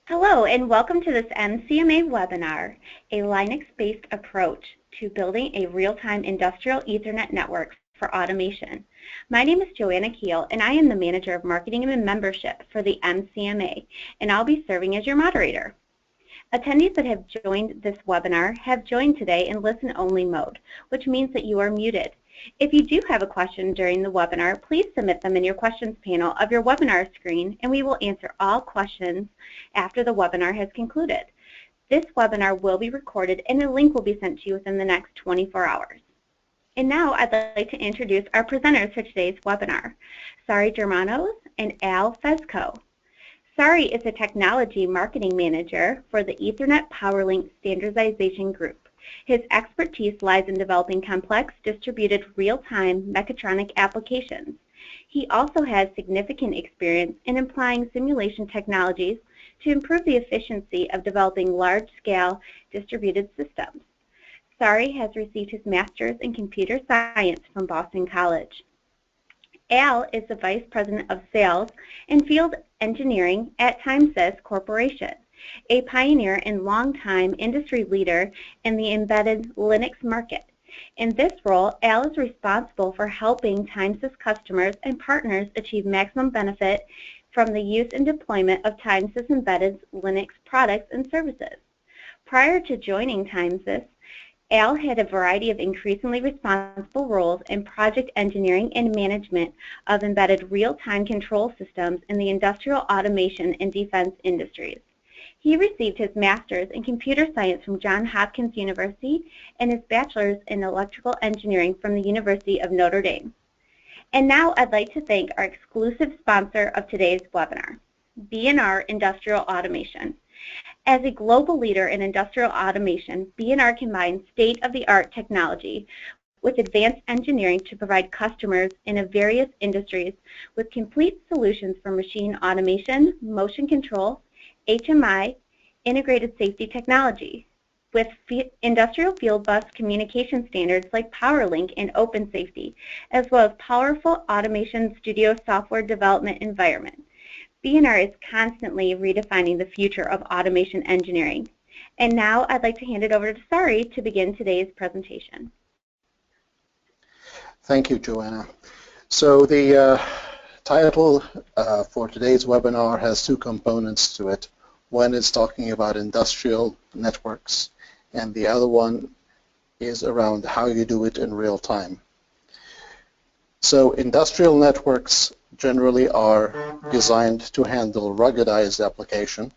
Hello and welcome to this MCMA webinar, a Linux-based approach to building a real-time industrial Ethernet network for automation. My name is Joanna Keel and I am the Manager of Marketing and Membership for the MCMA, and I'll be serving as your moderator. Attendees that have joined this webinar have joined today in listen-only mode, which means that you are muted. If you do have a question during the webinar, please submit them in your questions panel of your webinar screen, and we will answer all questions after the webinar has concluded. This webinar will be recorded, and a link will be sent to you within the next 24 hours. And now I'd like to introduce our presenters for today's webinar, Sari Germanos and Al Fezco. Sari is a Technology Marketing Manager for the Ethernet POWERLINK Standardization Group. His expertise lies in developing complex, distributed, real-time mechatronic applications. He also has significant experience in applying simulation technologies to improve the efficiency of developing large-scale distributed systems. Sari has received his master's in computer science from Boston College. Al is the Vice President of Sales and Field Engineering at TimeSys Corporation, a pioneer and longtime industry leader in the embedded Linux market. In this role, Al is responsible for helping TimeSys customers and partners achieve maximum benefit from the use and deployment of TimeSys embedded Linux products and services. Prior to joining TimeSys, Al had a variety of increasingly responsible roles in project engineering and management of embedded real-time control systems in the industrial automation and defense industries. He received his master's in computer science from Johns Hopkins University and his bachelor's in electrical engineering from the University of Notre Dame. And now I'd like to thank our exclusive sponsor of today's webinar, B&R Industrial Automation. As a global leader in industrial automation, B&R combines state-of-the-art technology with advanced engineering to provide customers in various industries with complete solutions for machine automation, motion control, HMI, integrated safety technology. With industrial Fieldbus communication standards like POWERLINK and openSafety, as well as powerful automation studio software development environment. B&R is constantly redefining the future of automation engineering. And now I'd like to hand it over to Sari to begin today's presentation. Thank you, Joanna. So the title for today's webinar has two components to it. One is talking about industrial networks, and the other one is around how you do it in real time. So industrial networks generally are designed to handle ruggedized application,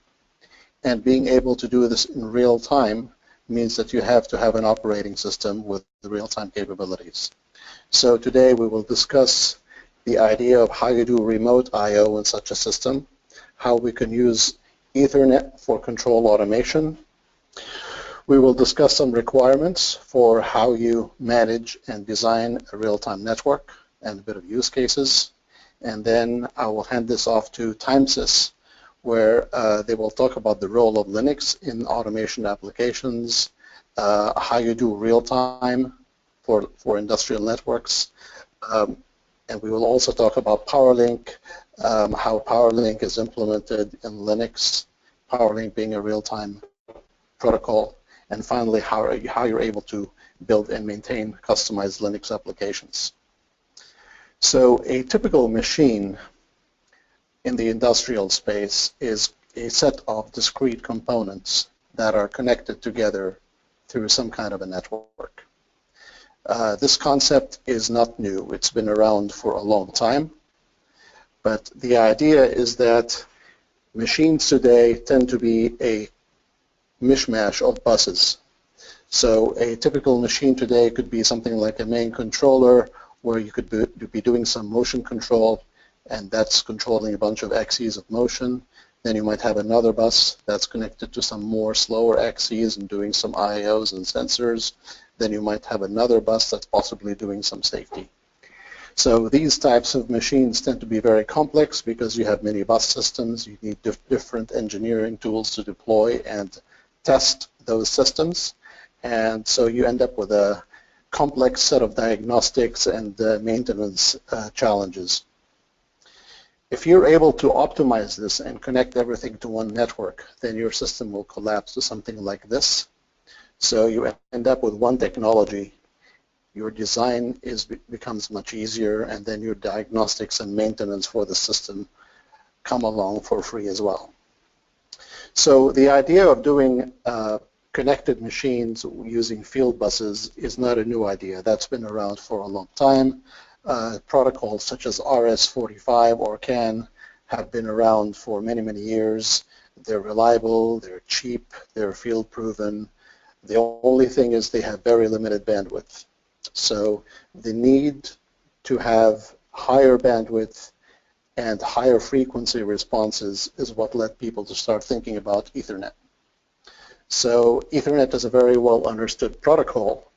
and being able to do this in real time means that you have to have an operating system with the real-time capabilities. So today we will discuss the idea of how you do remote I/O in such a system, how we can use Ethernet for control automation. We will discuss some requirements for how you manage and design a real-time network and a bit of use cases. And then I will hand this off to TimeSys, where they will talk about the role of Linux in automation applications, how you do real-time for industrial networks, and we will also talk about POWERLINK, how POWERLINK is implemented in Linux, POWERLINK being a real-time protocol, and finally how you're able to build and maintain customized Linux applications. So a typical machine in the industrial space is a set of discrete components that are connected together through some kind of a network. This concept is not new. It's been around for a long time. But the idea is that machines today tend to be a mishmash of buses. So a typical machine today could be something like a main controller, where you could be doing some motion control, and that's controlling a bunch of axes of motion. Then you might have another bus that's connected to some more slower axes and doing some IOs and sensors. Then you might have another bus that's possibly doing some safety. So these types of machines tend to be very complex because you have many bus systems. You need different engineering tools to deploy and test those systems. And so you end up with a complex set of diagnostics and maintenance challenges. If you're able to optimize this and connect everything to one network, then your system will collapse to something like this. So you end up with one technology. Your design becomes much easier, and then your diagnostics and maintenance for the system come along for free as well. So the idea of doing connected machines using field buses is not a new idea. That's been around for a long time. Protocols such as RS-45 or CAN have been around for many, many years. They're reliable, they're cheap, they're field proven. The only thing is they have very limited bandwidth. So the need to have higher bandwidth and higher frequency responses is what led people to start thinking about Ethernet. So Ethernet is a very well understood protocol,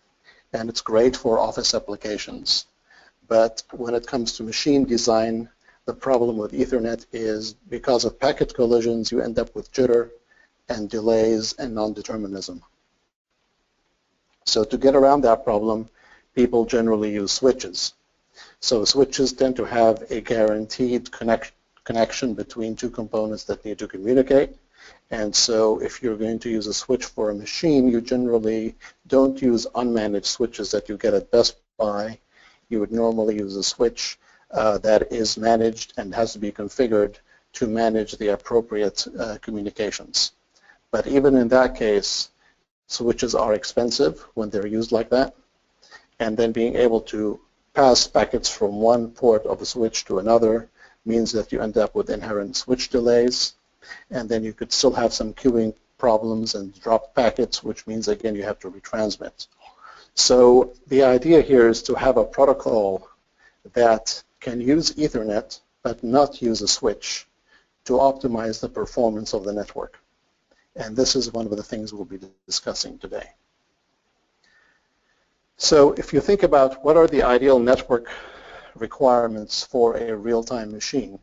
and it's great for office applications. But when it comes to machine design, the problem with Ethernet is because of packet collisions, you end up with jitter and delays and non-determinism. So to get around that problem, people generally use switches. So switches tend to have a guaranteed connection between two components that need to communicate. And so if you're going to use a switch for a machine, you generally don't use unmanaged switches that you get at Best Buy. You would normally use a switch that is managed and has to be configured to manage the appropriate communications. But even in that case, switches are expensive when they're used like that. And then being able to pass packets from one port of a switch to another means that you end up with inherent switch delays. And then you could still have some queuing problems and drop packets, which means, again, you have to retransmit. So the idea here is to have a protocol that can use Ethernet but not use a switch to optimize the performance of the network. And this is one of the things we'll be discussing today. So if you think about what are the ideal network requirements for a real-time machine,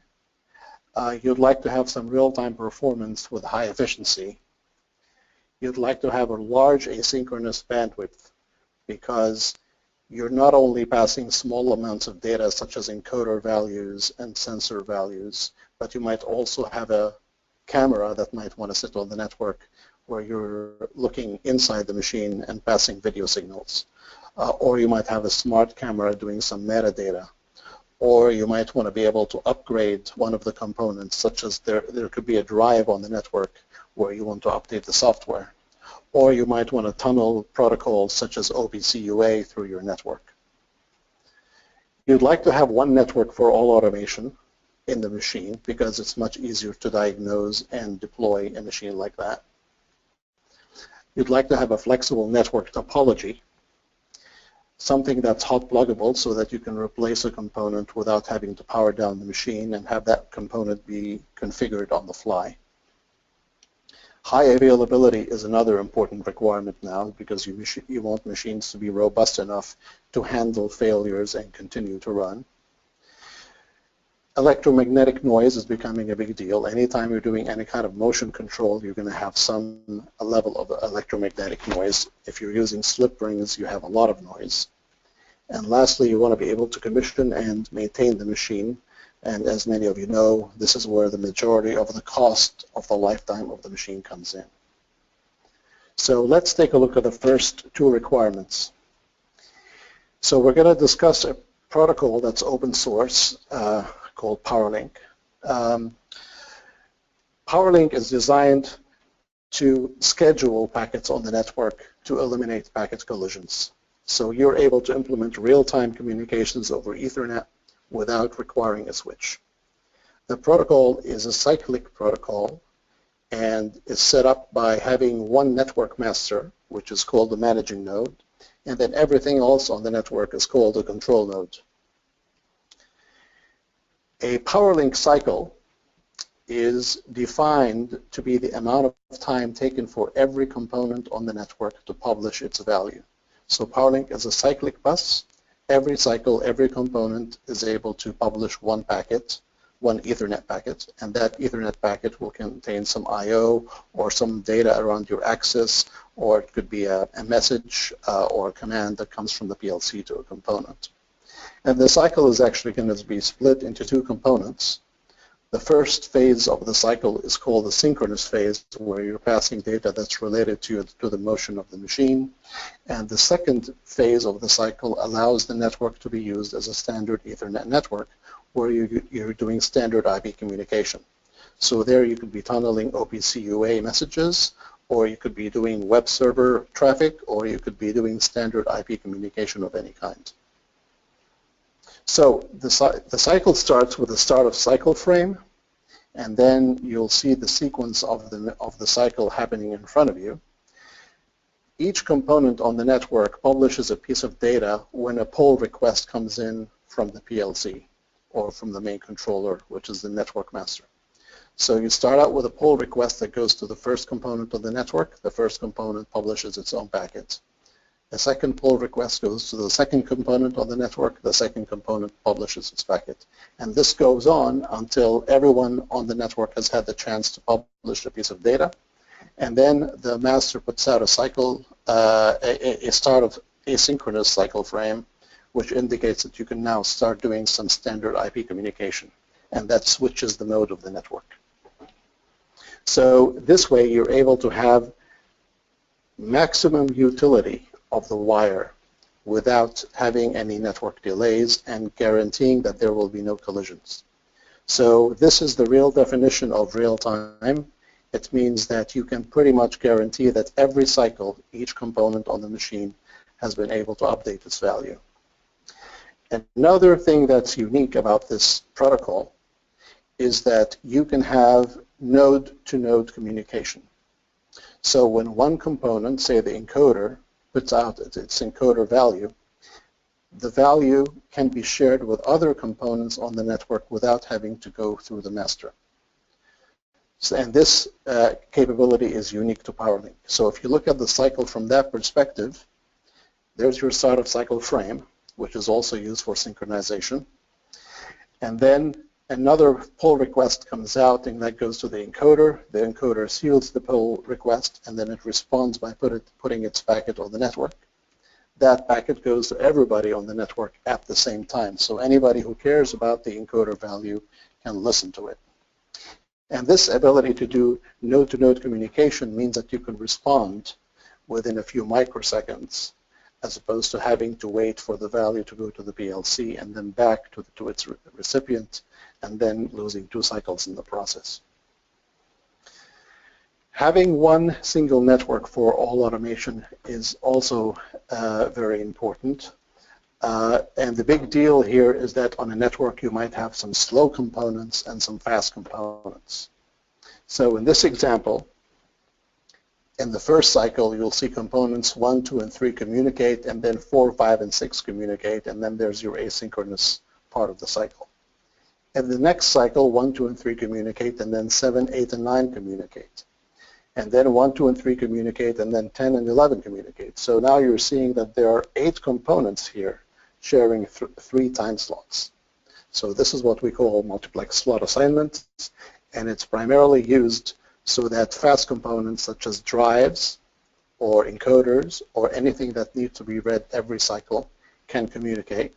you'd like to have some real-time performance with high efficiency. You'd like to have a large asynchronous bandwidth because you're not only passing small amounts of data such as encoder values and sensor values, but you might also have a camera that might want to sit on the network where you're looking inside the machine and passing video signals. Or you might have a smart camera doing some metadata. Or you might want to be able to upgrade one of the components, such as there could be a drive on the network where you want to update the software. Or you might want to tunnel protocols such as OPC UA through your network. You'd like to have one network for all automation in the machine because it's much easier to diagnose and deploy a machine like that. You'd like to have a flexible network topology, something that's hot pluggable so that you can replace a component without having to power down the machine and have that component be configured on the fly. High availability is another important requirement now because you want machines to be robust enough to handle failures and continue to run. Electromagnetic noise is becoming a big deal. Anytime you're doing any kind of motion control, you're going to have some level of electromagnetic noise. If you're using slip rings, you have a lot of noise. And lastly, you want to be able to commission and maintain the machine. And as many of you know, this is where the majority of the cost of the lifetime of the machine comes in. So let's take a look at the first two requirements. So we're going to discuss a protocol that's open source called POWERLINK. POWERLINK is designed to schedule packets on the network to eliminate packet collisions. So you're able to implement real-time communications over Ethernet without requiring a switch. The protocol is a cyclic protocol and is set up by having one network master, which is called the managing node, and then everything else on the network is called a control node. A POWERLINK cycle is defined to be the amount of time taken for every component on the network to publish its value. So POWERLINK is a cyclic bus. Every cycle, every component is able to publish one packet, one Ethernet packet, and that Ethernet packet will contain some I/O or some data around your access, or it could be a message or a command that comes from the PLC to a component. And the cycle is actually going to be split into two components. The first phase of the cycle is called the synchronous phase, where you're passing data that's related to the motion of the machine. And the second phase of the cycle allows the network to be used as a standard Ethernet network, where you're doing standard IP communication. So there you could be tunneling OPC-UA messages, or you could be doing web server traffic, or you could be doing standard IP communication of any kind. So the cycle starts with the start of cycle frame, and then you'll see the sequence of the cycle happening in front of you. Each component on the network publishes a piece of data when a pull request comes in from the PLC or from the main controller, which is the network master. So you start out with a pull request that goes to the first component of the network. The first component publishes its own packet. The second pull request goes to the second component of the network. The second component publishes its packet. And this goes on until everyone on the network has had the chance to publish a piece of data. And then the master puts out a cycle, a start of asynchronous cycle frame, which indicates that you can now start doing some standard IP communication. And that switches the mode of the network. So this way you're able to have maximum utility of the wire without having any network delays and guaranteeing that there will be no collisions. So this is the real definition of real time. It means that you can pretty much guarantee that every cycle, each component on the machine has been able to update its value. Another thing that's unique about this protocol is that you can have node-to-node communication. So when one component, say the encoder, puts out its encoder value, the value can be shared with other components on the network without having to go through the master. So, and this capability is unique to POWERLINK. So if you look at the cycle from that perspective, there's your start of cycle frame, which is also used for synchronization. And then another pull request comes out, and that goes to the encoder. The encoder seals the pull request, and then it responds by putting its packet on the network. That packet goes to everybody on the network at the same time. So anybody who cares about the encoder value can listen to it. And this ability to do node-to-node communication means that you can respond within a few microseconds, as opposed to having to wait for the value to go to the PLC and then back to its recipient, and then losing 2 cycles in the process. Having one single network for all automation is also very important. And the big deal here is that on a network you might have some slow components and some fast components. So in this example, in the first cycle you'll see components 1, 2, and 3 communicate, and then 4, 5, and 6 communicate, and then there's your asynchronous part of the cycle. In the next cycle, 1, 2, and 3 communicate, and then 7, 8, and 9 communicate. And then 1, 2, and 3 communicate, and then 10 and 11 communicate. So now you're seeing that there are 8 components here sharing 3 time slots. So this is what we call multiplex slot assignment, and it's primarily used so that fast components such as drives or encoders or anything that needs to be read every cycle can communicate.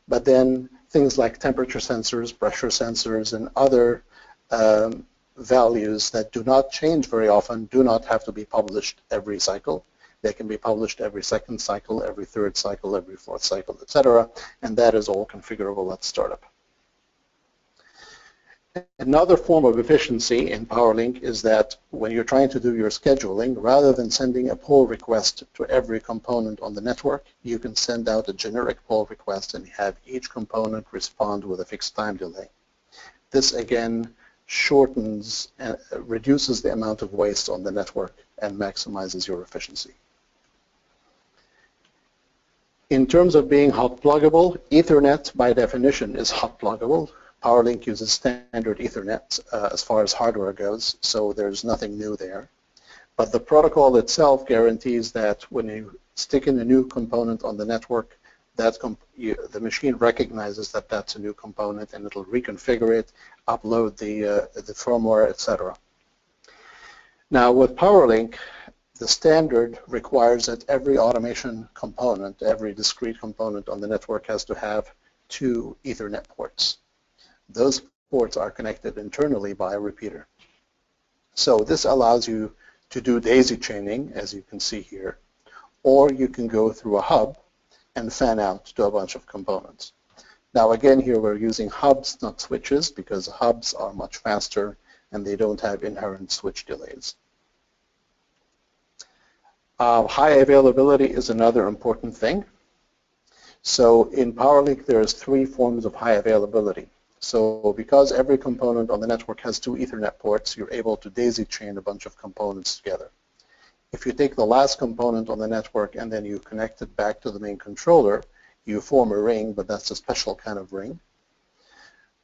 But then things like temperature sensors, pressure sensors, and other values that do not change very often do not have to be published every cycle. They can be published every second cycle, every third cycle, every fourth cycle, etc. And that is all configurable at startup. Another form of efficiency in POWERLINK is that when you're trying to do your scheduling, rather than sending a pull request to every component on the network, you can send out a generic pull request and have each component respond with a fixed time delay. This again shortens and reduces the amount of waste on the network and maximizes your efficiency. In terms of being hot pluggable, Ethernet by definition is hot pluggable. POWERLINK uses standard Ethernet as far as hardware goes, so there's nothing new there. But the protocol itself guarantees that when you stick in a new component on the network, the machine recognizes that that's a new component, and it'll reconfigure it, upload the firmware, etc. Now with POWERLINK, the standard requires that every automation component, every discrete component on the network has to have 2 Ethernet ports. Those ports are connected internally by a repeater. So this allows you to do daisy chaining, as you can see here, or you can go through a hub and fan out to a bunch of components. Now again, here we're using hubs, not switches, because hubs are much faster and they don't have inherent switch delays. High availability is another important thing. So in POWERLINK, there's 3 forms of high availability. So because every component on the network has 2 Ethernet ports, you're able to daisy chain a bunch of components together. If you take the last component on the network and then you connect it back to the main controller, you form a ring, but that's a special kind of ring.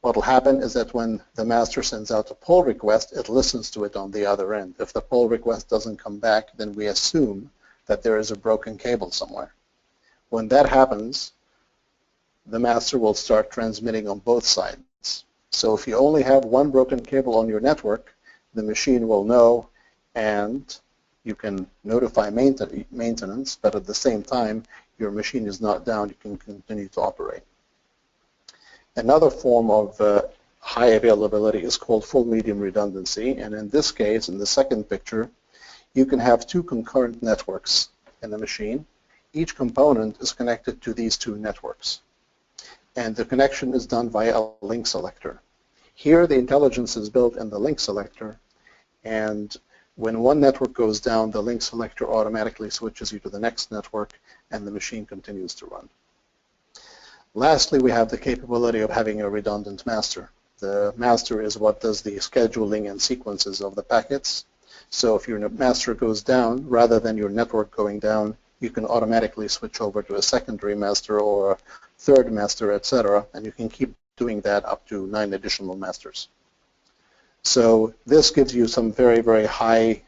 What will happen is that when the master sends out a pull request, it listens to it on the other end. If the pull request doesn't come back, then we assume that there is a broken cable somewhere. When that happens, the master will start transmitting on both sides. So if you only have one broken cable on your network, the machine will know and you can notify maintenance, but at the same time, your machine is not down, you can continue to operate. Another form of high availability is called full medium redundancy, and in this case, in the second picture, you can have 2 concurrent networks in the machine. Each component is connected to these 2 networks, and the connection is done via a link selector. Here, the intelligence is built in the link selector, and when one network goes down, the link selector automatically switches you to the next network, and the machine continues to run. Lastly, we have the capability of having a redundant master. The master is what does the scheduling and sequences of the packets. So if your master goes down, rather than your network going down, you can automatically switch over to a secondary master or a third master, etc., and you can keep doing that up to 9 additional masters. So this gives you some very, very high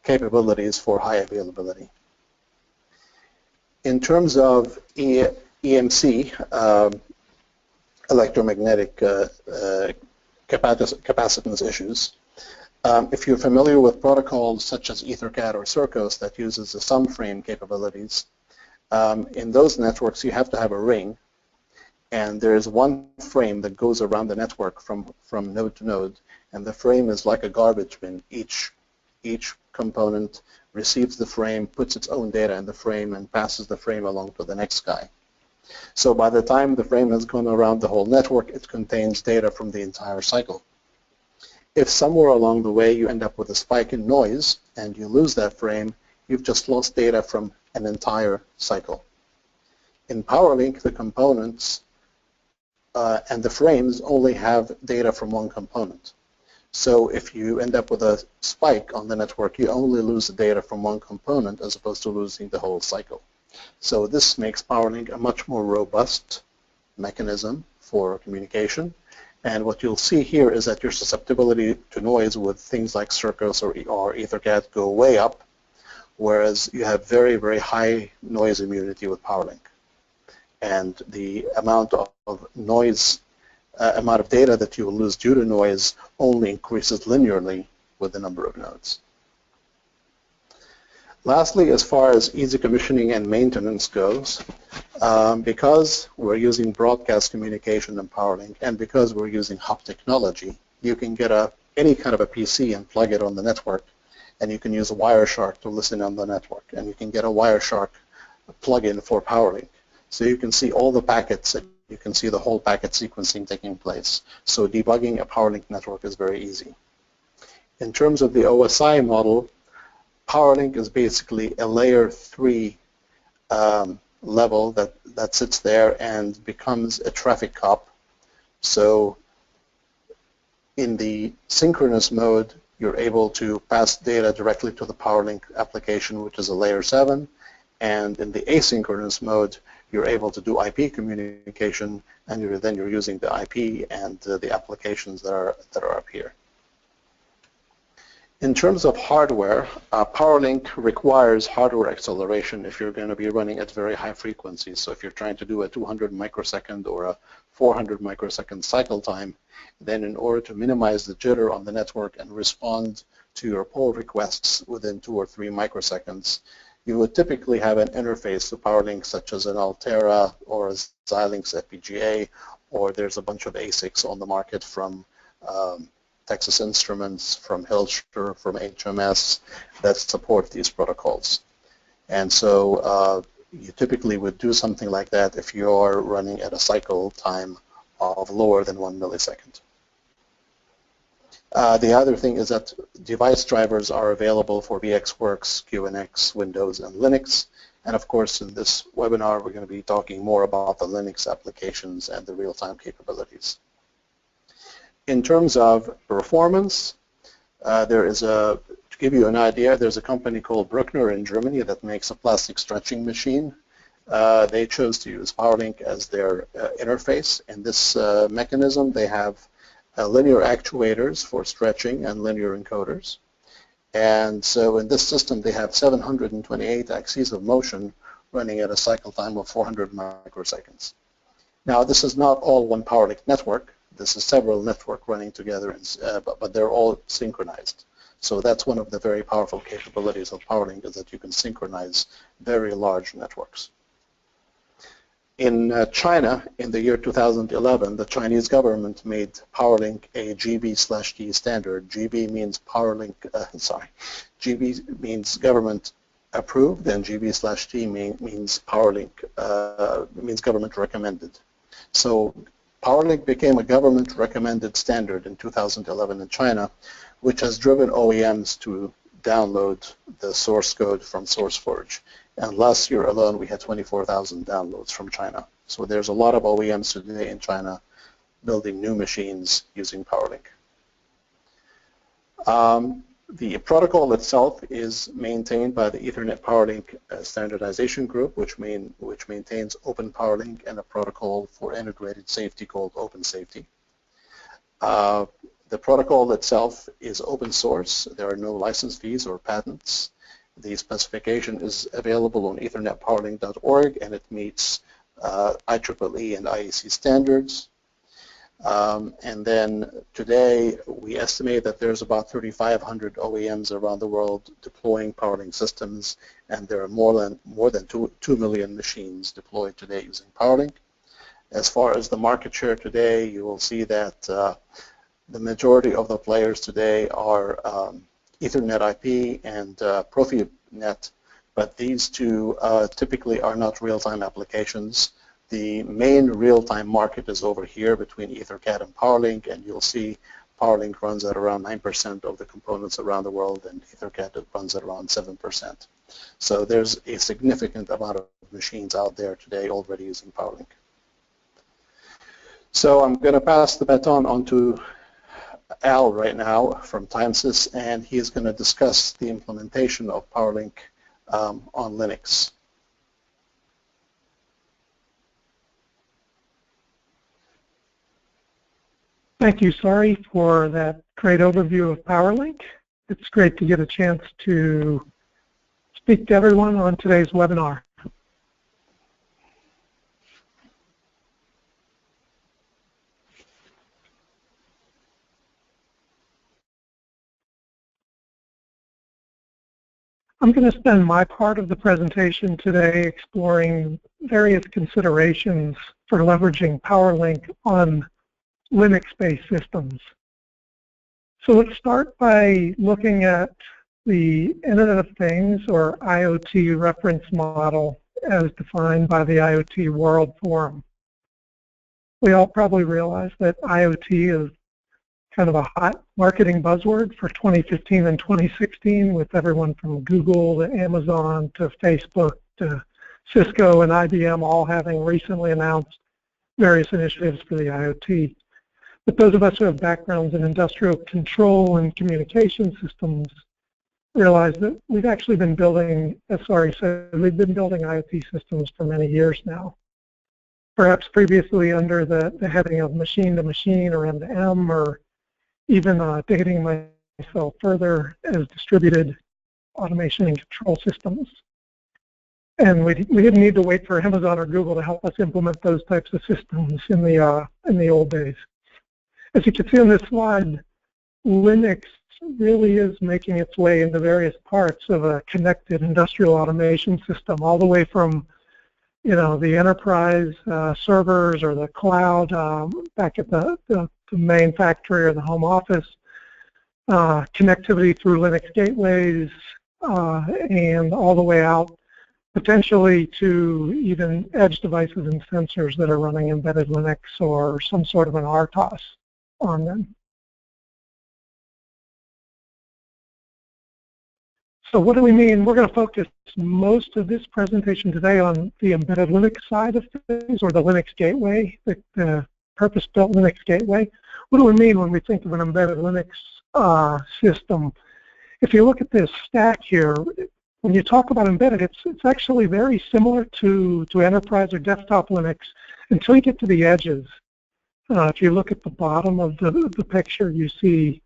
capabilities for high availability. In terms of EMC, electromagnetic capacitance issues, if you're familiar with protocols such as EtherCAT or Circos that uses the sum frame capabilities, in those networks you have to have a ring, and there is one frame that goes around the network from node to node, and the frame is like a garbage bin. Each component receives the frame, puts its own data in the frame, and passes the frame along to the next guy. So by the time the frame has gone around the whole network, it contains data from the entire cycle. If somewhere along the way you end up with a spike in noise and you lose that frame, you've just lost data from an entire cycle. In POWERLINK, the components and the frames only have data from one component. So if you end up with a spike on the network, you only lose the data from one component as opposed to losing the whole cycle. So this makes POWERLINK a much more robust mechanism for communication. And what you'll see here is that your susceptibility to noise with things like Circos or EtherCAT go way up, whereas you have very, very high noise immunity with POWERLINK. And the amount of noise, amount of data that you will lose due to noise only increases linearly with the number of nodes. Lastly, as far as easy commissioning and maintenance goes, because we're using broadcast communication in POWERLINK and because we're using hub technology, you can get any kind of a PC and plug it on the network, and you can use a Wireshark to listen on the network, and you can get a Wireshark plug-in for POWERLINK. So you can see all the packets, and you can see the whole packet sequencing taking place. So debugging a POWERLINK network is very easy. In terms of the OSI model, POWERLINK is basically a layer 3 level that sits there and becomes a traffic cop. So in the synchronous mode, you're able to pass data directly to the POWERLINK application, which is a layer 7. And in the asynchronous mode, you're able to do IP communication, and then you're using the IP and the applications that are up here. In terms of hardware, POWERLINK requires hardware acceleration if you're going to be running at very high frequencies. So if you're trying to do a 200 microsecond or a 400 microsecond cycle time, then in order to minimize the jitter on the network and respond to your pull requests within 2 or 3 microseconds, you would typically have an interface to POWERLINK such as an Altera or a Xilinx FPGA, or there's a bunch of ASICs on the market from Texas Instruments, from Hilscher, from HMS that support these protocols. And so you typically would do something like that if you're running at a cycle time of lower than 1 millisecond. The other thing is that device drivers are available for VxWorks, QNX, Windows, and Linux. And of course, in this webinar, we're going to be talking more about the Linux applications and the real-time capabilities. In terms of performance, to give you an idea, there's a company called Bruckner in Germany that makes a plastic stretching machine. They chose to use POWERLINK as their interface. In this mechanism, they have linear actuators for stretching and linear encoders. And so in this system, they have 728 axes of motion running at a cycle time of 400 microseconds. Now, this is not all one POWERLINK network. This is several networks running together, but they're all synchronized. So that's one of the very powerful capabilities of POWERLINK, is that you can synchronize very large networks. In China, in the year 2011, the Chinese government made POWERLINK a GB/T standard. GB means POWERLINK, GB means government approved, and GB/T means POWERLINK, means government recommended. So POWERLINK became a government recommended standard in 2011 in China, which has driven OEMs to download the source code from SourceForge. And last year alone, we had 24,000 downloads from China. So there's a lot of OEMs today in China building new machines using POWERLINK. The protocol itself is maintained by the Ethernet POWERLINK Standardization Group, which maintains openPOWERLINK and a protocol for integrated safety called OpenSafety. The protocol itself is open source. There are no license fees or patents. The specification is available on ethernetpowerlink.org, and it meets IEEE and IEC standards. And then today, we estimate that there's about 3,500 OEMs around the world deploying POWERLINK systems, and there are more than 2 million machines deployed today using POWERLINK. As far as the market share today, you will see that the majority of the players today are Ethernet IP and Profinet, but these two typically are not real-time applications. The main real-time market is over here between EtherCAT and POWERLINK, and you'll see POWERLINK runs at around 9% of the components around the world, and EtherCAT runs at around 7%. So there's a significant amount of machines out there today already using POWERLINK. So I'm going to pass the baton on to Al right now from Timesys, and he's going to discuss the implementation of POWERLINK on Linux. Thank you, Sari, for that great overview of POWERLINK. It's great to get a chance to speak to everyone on today's webinar. I'm going to spend my part of the presentation today exploring various considerations for leveraging POWERLINK on Linux-based systems. So let's start by looking at the Internet of Things, or IoT reference model, as defined by the IoT World Forum. We all probably realize that IoT is kind of a hot marketing buzzword for 2015 and 2016, with everyone from Google to Amazon to Facebook to Cisco and IBM all having recently announced various initiatives for the IoT. But those of us who have backgrounds in industrial control and communication systems realize that we've actually been building, as Sari said, we've been building IoT systems for many years now. Perhaps previously under the heading of machine-to-machine or M2M, or even dating myself further as distributed automation and control systems. And we didn't need to wait for Amazon or Google to help us implement those types of systems in the old days. As you can see on this slide, Linux really is making its way into various parts of a connected industrial automation system, all the way from the enterprise servers or the cloud back at the main factory or the home office, connectivity through Linux gateways, and all the way out potentially to even edge devices and sensors that are running embedded Linux or some sort of an RTOS on them. So what do we mean? We're going to focus most of this presentation today on the embedded Linux side of things, or the Linux gateway, the purpose-built Linux gateway. What do we mean when we think of an embedded Linux system? If you look at this stack here, when you talk about embedded, it's actually very similar to enterprise or desktop Linux until you get to the edges. If you look at the bottom of the picture, you see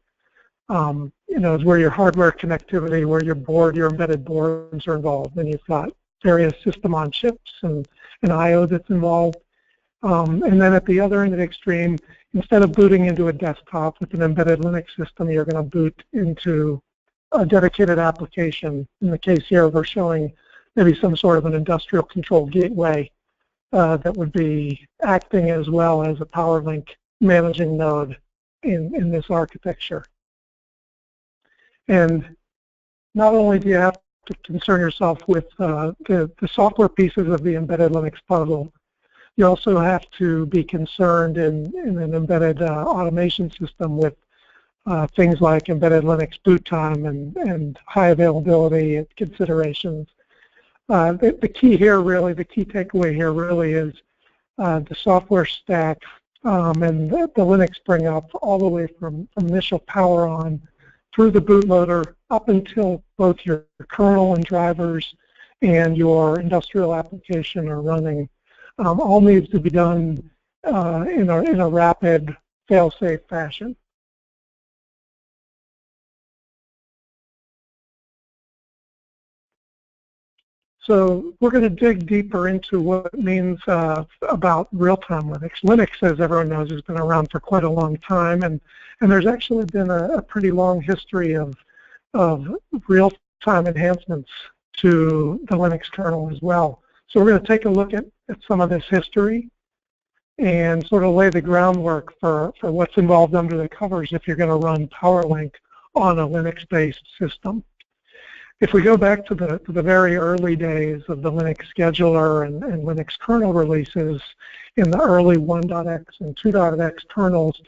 is where your hardware connectivity, where your board, your embedded boards are involved, and you've got various system on chips and I/O that's involved. And then at the other end of the extreme, instead of booting into a desktop with an embedded Linux system, you're going to boot into a dedicated application. In the case here, we're showing maybe some sort of an industrial control gateway that would be acting as well as a POWERLINK managing node in this architecture. And not only do you have to concern yourself with the software pieces of the embedded Linux puzzle, you also have to be concerned in an embedded automation system with things like embedded Linux boot time and high availability considerations. The key here really, the key takeaway here really is the software stack and the Linux bring up all the way from initial power on through the bootloader up until both your kernel and drivers and your industrial application are running. All needs to be done in a rapid, fail-safe fashion. So we're going to dig deeper into what it means about real-time Linux. Linux, as everyone knows, has been around for quite a long time, and there's actually been a pretty long history of real-time enhancements to the Linux kernel as well. So we're going to take a look at some of this history and sort of lay the groundwork for what's involved under the covers if you're going to run POWERLINK on a Linux-based system. If we go back to the very early days of the Linux scheduler and Linux kernel releases in the early 1.x and 2.x kernels,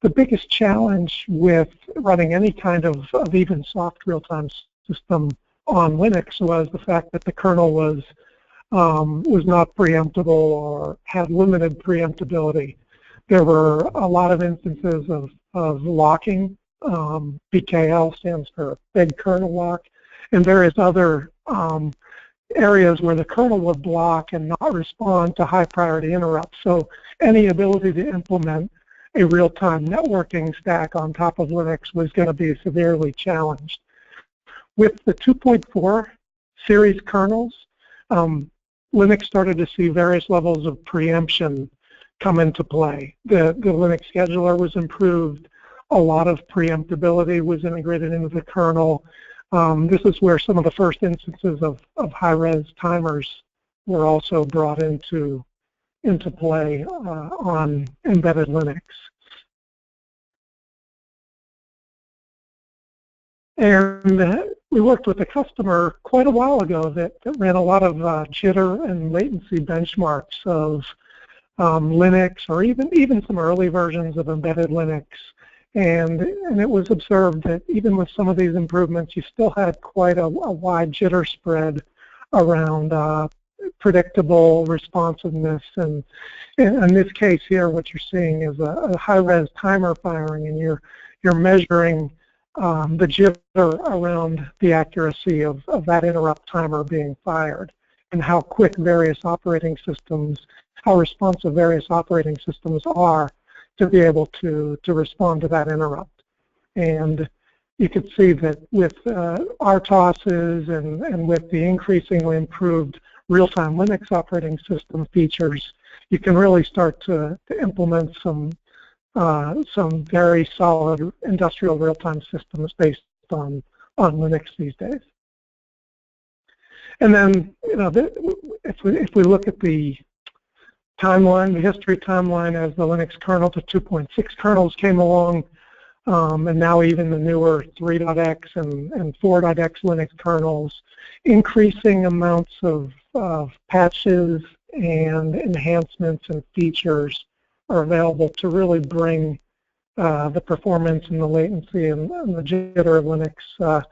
the biggest challenge with running any kind of even soft real-time system on Linux was the fact that the kernel was not preemptible or had limited preemptibility. There were a lot of instances of locking. BKL stands for big kernel lock, and various other areas where the kernel would block and not respond to high priority interrupts. So any ability to implement a real-time networking stack on top of Linux was going to be severely challenged. With the 2.4 series kernels, Linux started to see various levels of preemption come into play. The Linux scheduler was improved. A lot of preemptibility was integrated into the kernel. This is where some of the first instances of high-res timers were also brought into play on embedded Linux. And we worked with a customer quite a while ago that ran a lot of jitter and latency benchmarks of Linux, or even some early versions of embedded Linux. And it was observed that even with some of these improvements, you still had quite a wide jitter spread around predictable responsiveness. And in this case here, what you're seeing is a high-res timer firing, and you're measuring the jitter around the accuracy of that interrupt timer being fired, and how quick various operating systems, how responsive various operating systems are to be able to respond to that interrupt. And you could see that with RTOSs and with the increasingly improved real-time Linux operating system features, you can really start to implement some very solid industrial real-time systems based on Linux these days. And then, if we look at the timeline, the history timeline as the Linux kernel to 2.6 kernels came along, and now even the newer 3.x and 4.x Linux kernels, increasing amounts of patches and enhancements and features are available to really bring the performance and the latency and the jitter of Linux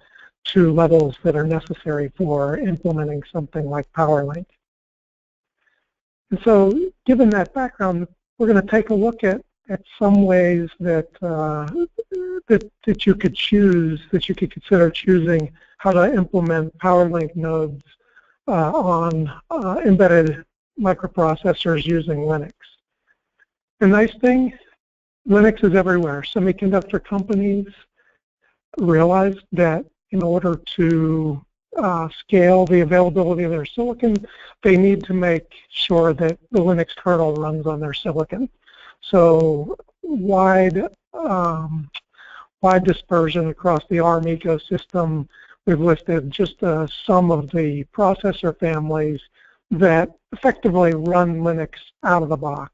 to levels that are necessary for implementing something like POWERLINK. And so, given that background, we're going to take a look at some ways that that you could choose, that you could consider choosing how to implement POWERLINK nodes on embedded microprocessors using Linux. The nice thing, Linux is everywhere. Semiconductor companies realized that in order to scale the availability of their silicon, they need to make sure that the Linux kernel runs on their silicon. So wide dispersion across the ARM ecosystem. We've listed just some of the processor families that effectively run Linux out of the box.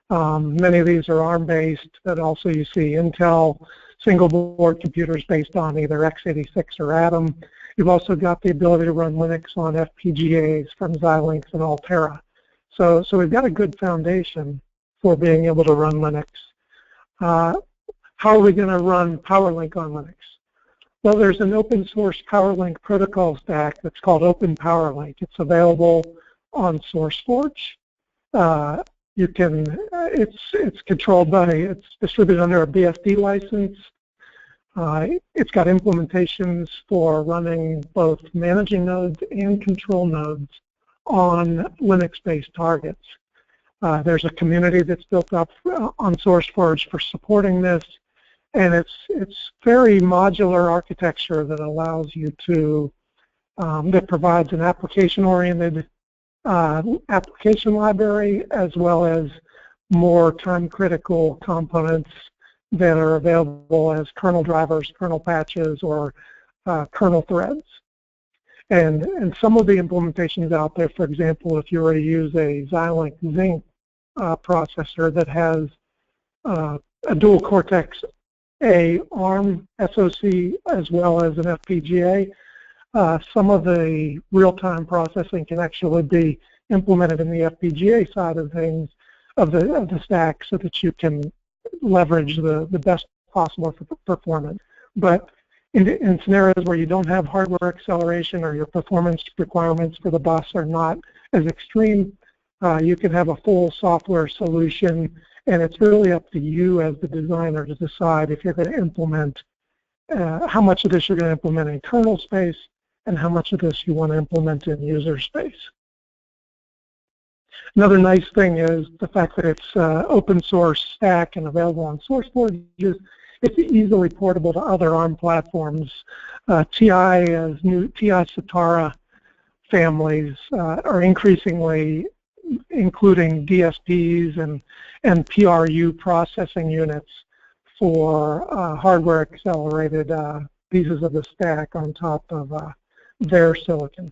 Many of these are ARM-based, but also you see Intel single board computers based on either x86 or Atom. You've also got the ability to run Linux on FPGAs from Xilinx and Altera. So we've got a good foundation for being able to run Linux. How are we going to run POWERLINK on Linux? Well, there's an open source POWERLINK protocol stack that's called openPOWERLINK. It's available on SourceForge. It's controlled by, it's distributed under a BSD license. It's got implementations for running both managing nodes and control nodes on Linux-based targets. There's a community that's built up on SourceForge for supporting this, and it's very modular architecture that allows you to, that provides an application-oriented application library as well as more time-critical components that are available as kernel drivers, kernel patches, or kernel threads. And some of the implementations out there, for example, if you were to use a Xilinx Zinc processor that has a dual Cortex-A ARM SoC as well as an FPGA, some of the real-time processing can actually be implemented in the FPGA side of things, of the stack, so that you can leverage the best possible performance. But in scenarios where you don't have hardware acceleration or your performance requirements for the bus are not as extreme, you can have a full software solution, and it's really up to you as the designer to decide if you're going to implement, how much of this you're going to implement in kernel space and how much of this you want to implement in user space. Another nice thing is the fact that it's open source stack and available on SourceForge. It's easily portable to other ARM platforms. TI's new TI Satara families are increasingly including DSPs and PRU processing units for hardware accelerated pieces of the stack on top of their silicon.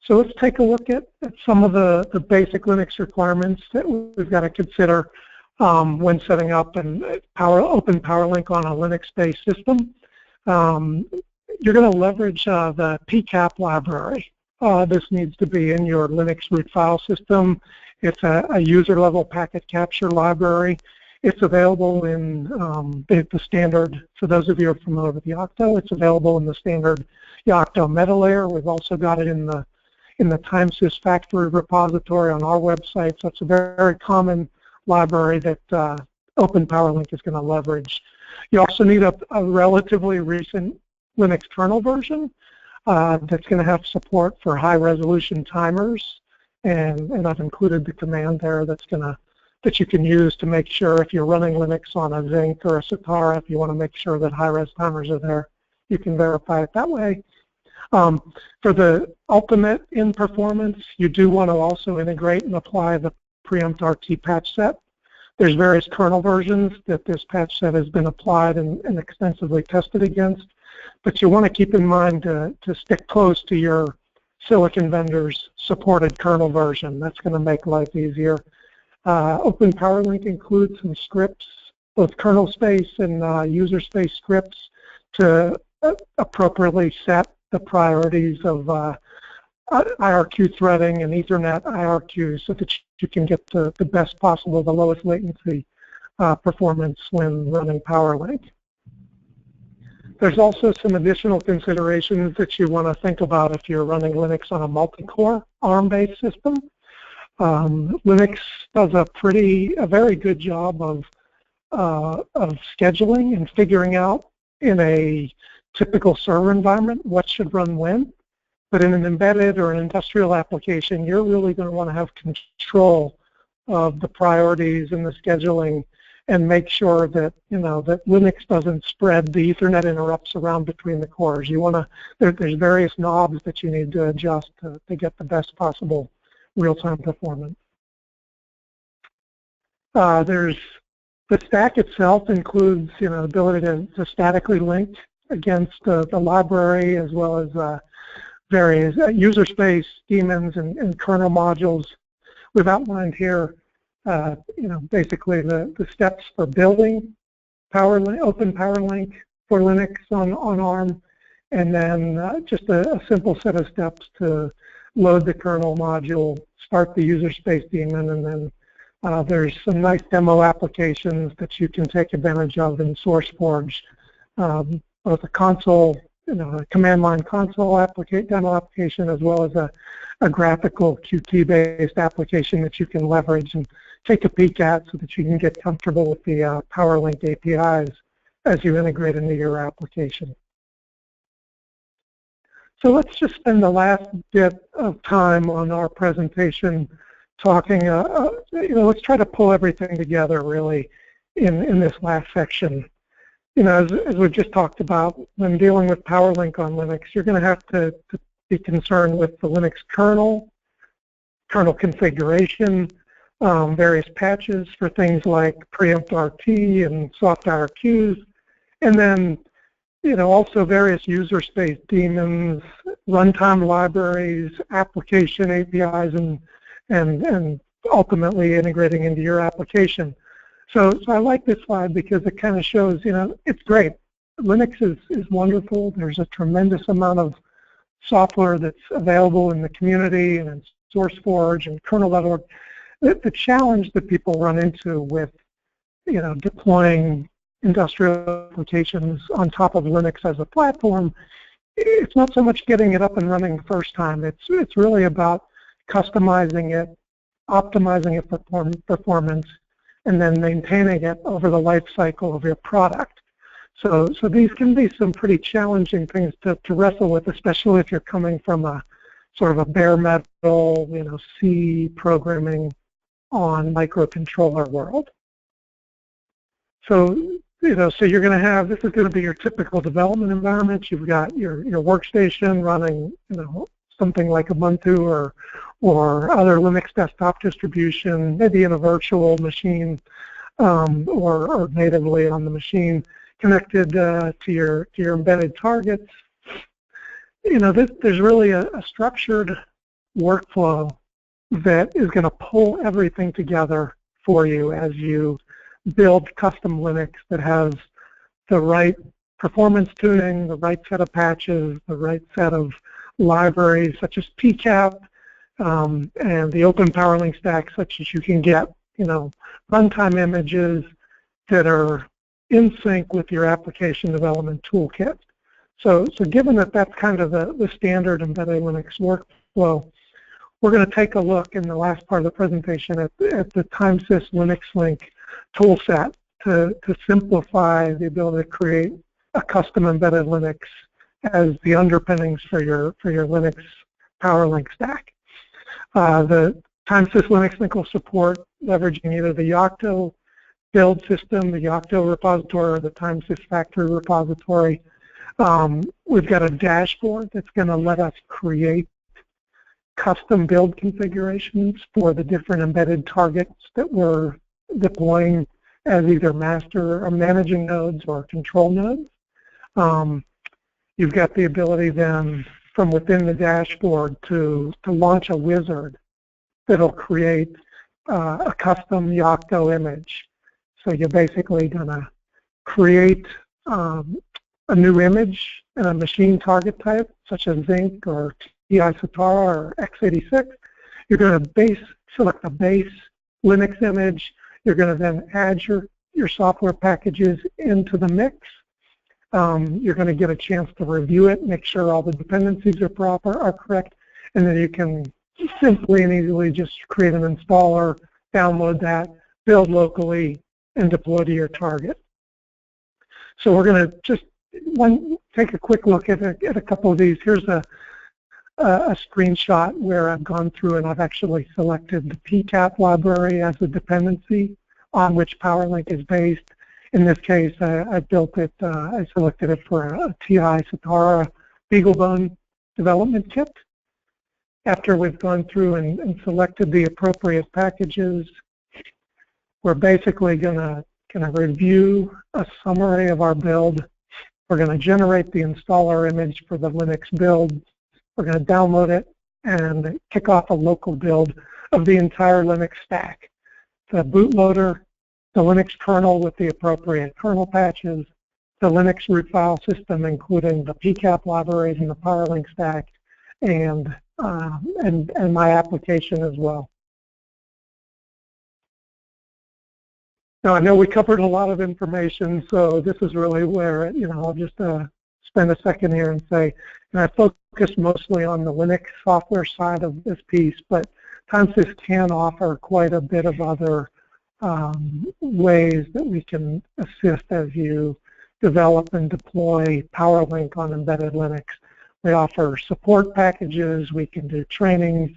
So let's take a look at some of the basic Linux requirements that we've got to consider when setting up an openPOWERLINK on a Linux-based system. You're going to leverage the PCAP library. This needs to be in your Linux root file system. It's a user-level packet capture library. It's available in the standard, for those of you who are familiar with Yocto, it's available in the standard Yocto meta layer. We've also got it in the TimeSys factory repository on our website. So it's a very common library that openPOWERLINK is going to leverage. You also need a relatively recent Linux kernel version that's going to have support for high-resolution timers, and I've included the command there that you can use to make sure if you're running Linux on a Zinc or a Satara, if you want to make sure that high-res timers are there, you can verify it that way. For the ultimate in performance, you do want to also integrate and apply the Preempt RT patch set. There's various kernel versions that this patch set has been applied and extensively tested against, but you want to keep in mind to stick close to your silicon vendors supported kernel version. That's going to make life easier. openPOWERLINK includes some scripts, both kernel space and user space scripts, to appropriately set the priorities of IRQ threading and Ethernet IRQs so that you can get the best possible, the lowest latency performance when running POWERLINK. There's also some additional considerations that you want to think about if you're running Linux on a multi-core ARM-based system. Linux does a very good job of scheduling and figuring out in a typical server environment what should run when. But in an embedded or an industrial application, you're really going to want to have control of the priorities and the scheduling, and make sure that that Linux doesn't spread the Ethernet interrupts around between the cores. You want to there's various knobs that you need to adjust to get the best possible real-time performance. There's the stack itself includes ability to statically link against the library, as well as various user space daemons and kernel modules. We've outlined here basically the steps for building openPOWERLINK for Linux on ARM, and then just a simple set of steps to load the kernel module, start the user space daemon, and then there's some nice demo applications that you can take advantage of in SourceForge, both a console, a command line console demo application, as well as a graphical Qt-based application that you can leverage and take a peek at so that you can get comfortable with the POWERLINK APIs as you integrate into your application. So let's just spend the last bit of time on our presentation talking, let's try to pull everything together really in this last section. As we've just talked about, when dealing with POWERLINK on Linux, you're going to have to be concerned with the Linux kernel configuration, various patches for things like preempt RT and soft IRQs, and then also various user space daemons, runtime libraries, application APIs, and ultimately integrating into your application. So I like this slide because it kind of shows, it's great. Linux is wonderful. There's a tremendous amount of software that's available in the community and in SourceForge and kernel.org. The challenge that people run into with, deploying industrial applications on top of Linux as a platform, it's not so much getting it up and running the first time. It's really about customizing it, optimizing it for performance, and then maintaining it over the life cycle of your product. So these can be some pretty challenging things to wrestle with, especially if you're coming from a sort of a bare metal, C programming on microcontroller world. So so you're going to have, this is going to be your typical development environment. You've got your workstation running, something like Ubuntu or other Linux desktop distribution, maybe in a virtual machine or natively on the machine, connected to your embedded targets. There's really a structured workflow that is going to pull everything together for you as you build custom Linux that has the right performance tuning, the right set of patches, the right set of libraries such as PCAP, and the openPOWERLINK stack, such as you can get, runtime images that are in sync with your application development toolkit. So given that that's kind of the standard embedded Linux workflow, we're going to take a look in the last part of the presentation at the TimeSys Linux Link toolset to simplify the ability to create a custom embedded Linux as the underpinnings for your Linux POWERLINK stack. The TimeSys Linux Link will support leveraging either the Yocto build system, the Yocto repository, or the TimeSys factory repository. We've got a dashboard that's going to let us create custom build configurations for the different embedded targets that we're deploying as either master or managing nodes or control nodes. You've got the ability then from within the dashboard to launch a wizard that'll create a custom Yocto image. So you're basically going to create a new image in a machine target type, such as Zinc or TI Satara or x86. You're going to select a base Linux image. You're going to then add your software packages into the mix. You're going to get a chance to review it, make sure all the dependencies are correct, and then you can simply and easily just create an installer, download that, build locally, and deploy to your target. So we're going to just take a quick look at a couple of these. Here's a screenshot where I've gone through and I've actually selected the PCAP library as a dependency on which POWERLINK is based. In this case, I selected it for a TI Satara BeagleBone development kit. After we've gone through and selected the appropriate packages, we're basically going to review a summary of our build. We're going to generate the installer image for the Linux build. We're going to download it and kick off a local build of the entire Linux stack. The bootloader, the Linux kernel with the appropriate kernel patches, the Linux root file system including the PCAP libraries and the POWERLINK stack, and my application as well. Now I know we covered a lot of information, so this is really where I'll just spend a second here and say, and I focus mostly on the Linux software side of this piece, but TimesSys can offer quite a bit of other ways that we can assist as you develop and deploy POWERLINK on embedded Linux. We offer support packages, we can do trainings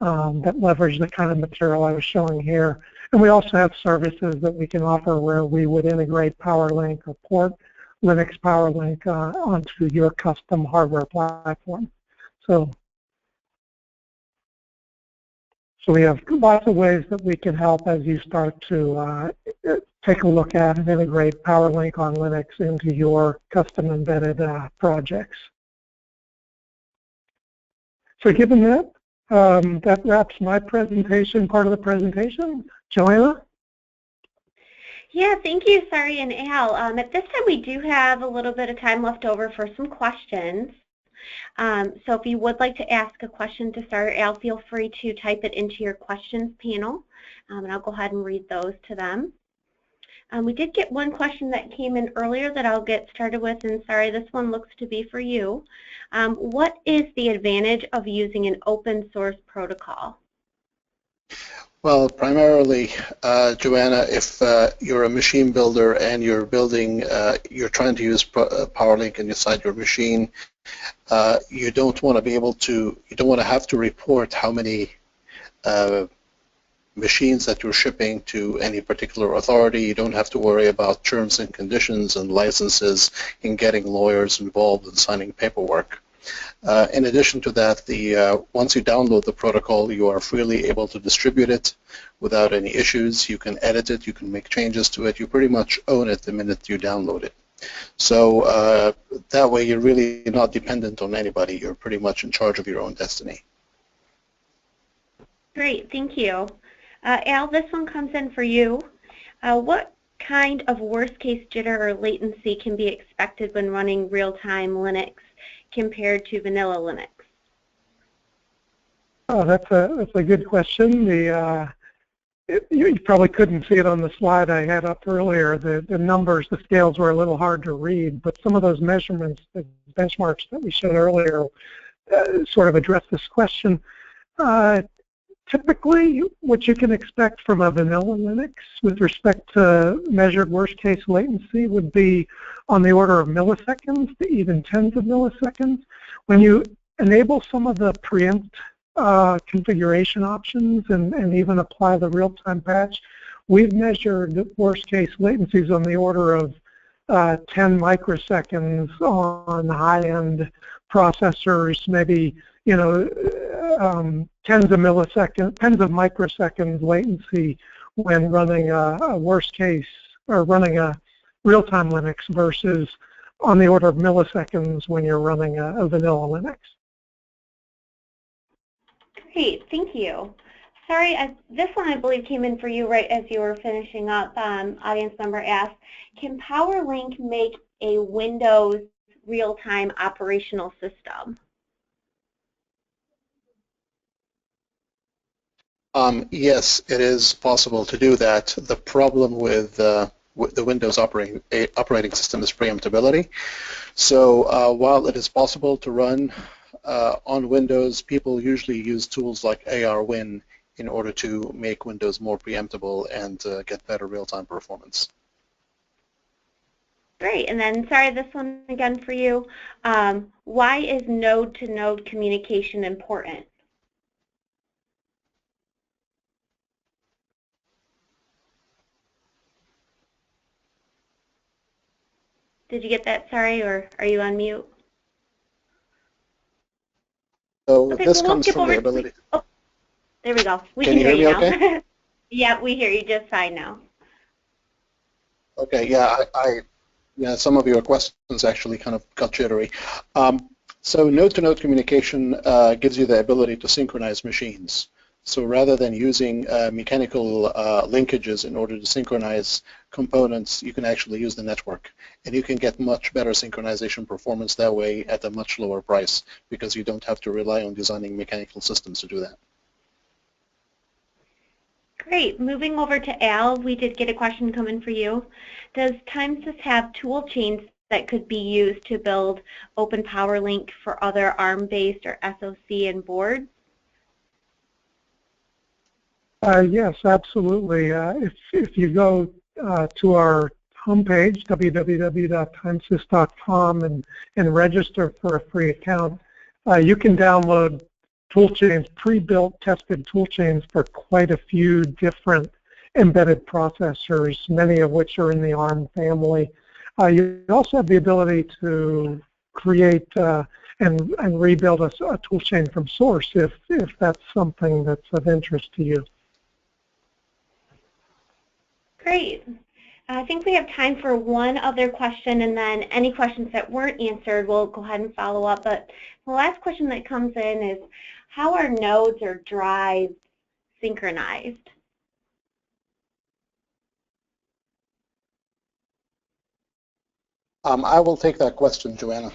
that leverage the kind of material I was showing here, and we also have services that we can offer where we would integrate POWERLINK or port Linux POWERLINK onto your custom hardware platform. So we have lots of ways that we can help as you start to take a look at and integrate POWERLINK on Linux into your custom embedded projects. So given that, that wraps my presentation, part of the presentation. Joanna? Yeah, thank you, Sari and Al. At this time, we do have a little bit of time left over for some questions. So if you would like to ask a question to Sari or Al, feel free to type it into your questions panel, and I'll go ahead and read those to them. We did get one question that came in earlier that I'll get started with, and Sari, this one looks to be for you. What is the advantage of using an open source protocol? Well, primarily, Joanna, if you're a machine builder and you're building, you're trying to use POWERLINK inside your machine, you don't want to be able to, you don't want to have to report how many machines that you're shipping to any particular authority. You don't have to worry about terms and conditions and licenses in getting lawyers involved in signing paperwork. In addition to that, once you download the protocol, you are freely able to distribute it without any issues. You can edit it, you can make changes to it. You pretty much own it the minute you download it. So that way you're really not dependent on anybody. You're pretty much in charge of your own destiny. Great, thank you. Al, this one comes in for you. What kind of worst-case jitter or latency can be expected when running real-time Linux compared to vanilla Linux? Oh, that's a good question. You probably couldn't see it on the slide I had up earlier. The numbers, the scales were a little hard to read, but some of those measurements, the benchmarks that we showed earlier, sort of address this question. Typically, what you can expect from a vanilla Linux with respect to measured worst-case latency would be on the order of milliseconds to even tens of milliseconds. When you enable some of the preempt configuration options and even apply the real-time patch, we've measured worst-case latencies on the order of 10 microseconds on high-end processors, maybe tens of microseconds latency when running a worst case or running a real-time Linux versus on the order of milliseconds when you're running a vanilla Linux. Great, thank you. Sorry, this one I believe came in for you right as you were finishing up. Audience member asked, can POWERLINK make a Windows real-time operational system? Yes, it is possible to do that. The problem with the Windows operating system is preemptibility. So while it is possible to run on Windows, people usually use tools like ARWin in order to make Windows more preemptible and get better real-time performance. Great, and then sorry, this one again for you. Why is node-to-node communication important? Did you get that? Sorry, or are you on mute? So Okay, this well, we'll comes skip from over. the ability. Oh, there we go. We Can you hear me now. okay? Yeah, we hear you just fine now. Okay, yeah, some of your questions actually kind of got jittery. So node-to-node communication gives you the ability to synchronize machines. So rather than using mechanical linkages in order to synchronize components, you can actually use the network. And you can get much better synchronization performance that way at a much lower price because you don't have to rely on designing mechanical systems to do that. Great. Moving over to Al, we did get a question coming for you. Does Timesys have tool chains that could be used to build openPOWERLINK for other ARM-based or SoC and boards? Yes, absolutely. If you go to our homepage, www.timesys.com, and register for a free account, you can download toolchains, pre-built, tested toolchains for quite a few different embedded processors, many of which are in the ARM family. You also have the ability to create and rebuild a toolchain from source if that's something that's of interest to you. Great. I think we have time for one other question, and then any questions that weren't answered, we'll go ahead and follow up. But the last question that comes in is, how are nodes or drives synchronized? I will take that question, Joanna.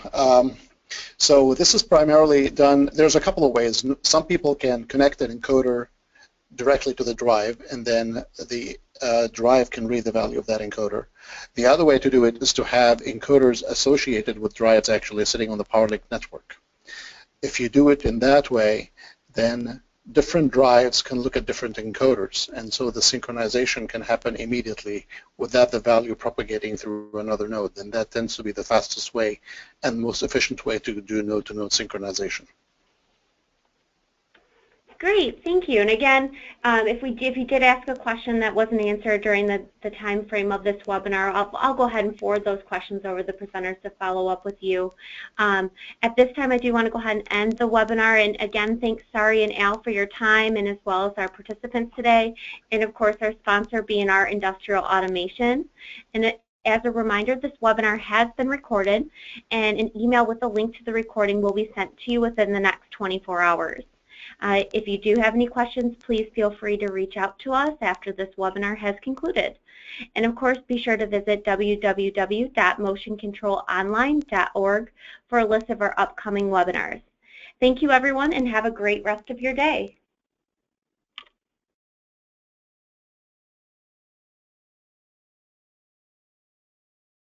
So this is primarily done, there's a couple of ways. Some people can connect an encoder directly to the drive, and then the drive can read the value of that encoder. The other way to do it is to have encoders associated with drives actually sitting on the POWERLINK network. If you do it in that way, then different drives can look at different encoders, and so the synchronization can happen immediately without the value propagating through another node, and that tends to be the fastest way and most efficient way to do node-to-node synchronization. Great, thank you. And again, if you did ask a question that wasn't answered during the time frame of this webinar, I'll go ahead and forward those questions over to the presenters to follow up with you. At this time, I do want to go ahead and end the webinar. And again, thanks Sari and Al for your time, and as well as our participants today, and of course our sponsor B&R Industrial Automation. And as a reminder, this webinar has been recorded, and an email with a link to the recording will be sent to you within the next 24 hours. If you do have any questions, please feel free to reach out to us after this webinar has concluded. And of course, be sure to visit www.motioncontrolonline.org for a list of our upcoming webinars. Thank you, everyone, and have a great rest of your day.